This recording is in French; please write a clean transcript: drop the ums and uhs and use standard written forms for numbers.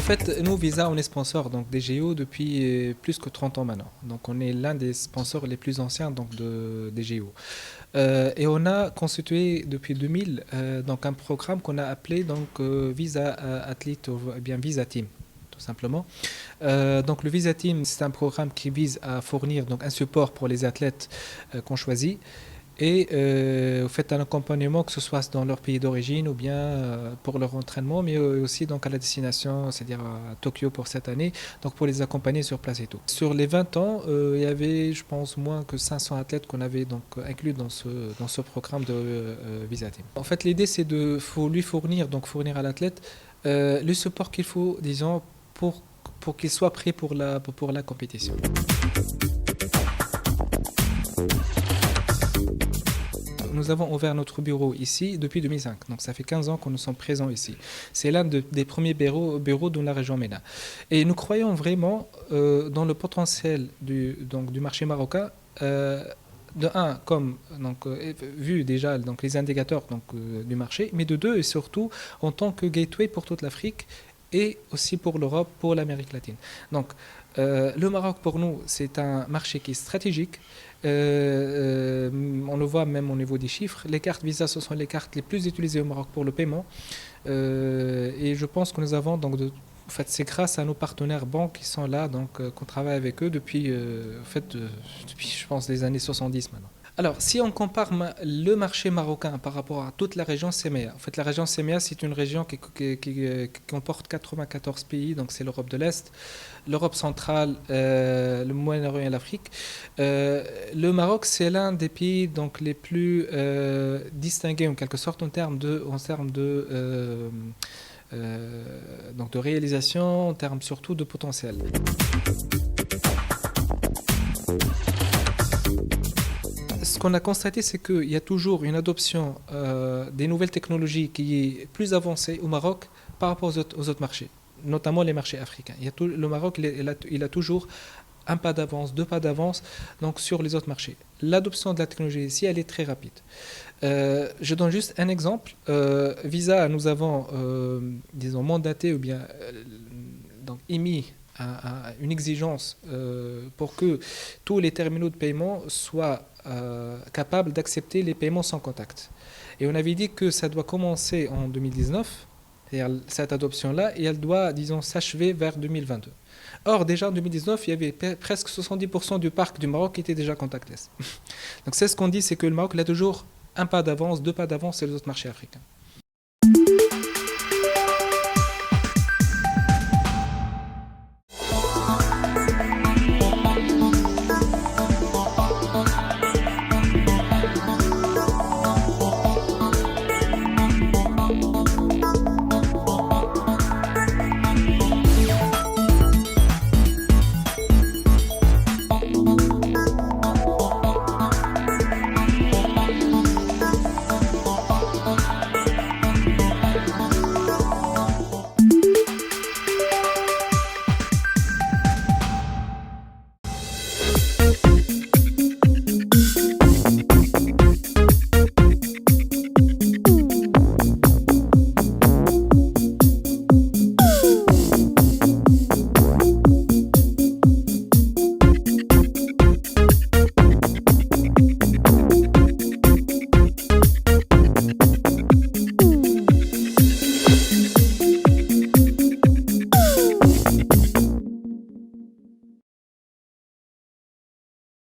En fait, nous, Visa, on est sponsor donc, des GO depuis plus que 30 ans maintenant. Donc, on est l'un des sponsors les plus anciens donc, des GO. Et on a constitué depuis 2000 donc, un programme qu'on a appelé donc, Visa Athlete ou bien Visa Team tout simplement. Donc le Visa Team, c'est un programme qui vise à fournir donc, un support pour les athlètes qu'on choisit et vous faites un accompagnement que ce soit dans leur pays d'origine ou bien pour leur entraînement, mais aussi donc à la destination, c'est-à-dire à Tokyo pour cette année, donc pour les accompagner sur place et tout. Sur les 20 ans, il y avait, je pense, moins que 500 athlètes qu'on avait donc inclus dans ce programme de Visa Team. En fait, l'idée c'est de faut lui fournir donc fournir à l'athlète le support qu'il faut, disons, pour qu'il soit prêt pour la compétition. Nous avons ouvert notre bureau ici depuis 2005, donc ça fait 15 ans que nous sommes présents ici. C'est l'un des premiers bureaux de la région MENA. Et nous croyons vraiment dans le potentiel du marché marocain. De un, comme donc, vu déjà donc, les indicateurs donc, du marché, mais de deux et surtout en tant que gateway pour toute l'Afrique et aussi pour l'Europe, pour l'Amérique latine. Donc le Maroc pour nous c'est un marché qui est stratégique. On le voit même au niveau des chiffres. Les cartes Visa, ce sont les cartes les plus utilisées au Maroc pour le paiement. Et je pense que nous avons donc en fait, c'est grâce à nos partenaires banques qui sont là, donc qu'on travaille avec eux depuis, depuis, je pense, les années 70 maintenant. Alors, si on compare le marché marocain par rapport à toute la région CEMEA, en fait, la région CEMEA, c'est une région qui comporte 94 pays, donc c'est l'Europe de l'Est, l'Europe centrale, le Moyen-Orient et l'Afrique. Le Maroc, c'est l'un des pays donc, les plus distingués, en quelque sorte, donc de réalisation, en termes surtout de potentiel. Ce qu'on a constaté, c'est qu'il y a toujours une adoption des nouvelles technologies qui est plus avancée au Maroc par rapport aux autres marchés, notamment les marchés africains. Le Maroc, il a toujours un pas d'avance, deux pas d'avance donc sur les autres marchés. L'adoption de la technologie ici, elle est très rapide. Je donne juste un exemple. Visa, nous avons, disons, mandaté ou bien donc émis une exigence pour que tous les terminaux de paiement soient capables d'accepter les paiements sans contact. Et on avait dit que ça doit commencer en 2019, c'est-à-dire cette adoption-là, et elle doit, disons, s'achever vers 2022. Or, déjà en 2019, il y avait presque 70% du parc du Maroc qui était déjà contactless. Donc c'est ce qu'on dit, c'est que le Maroc il a toujours un pas d'avance, deux pas d'avance sur les autres marchés africains.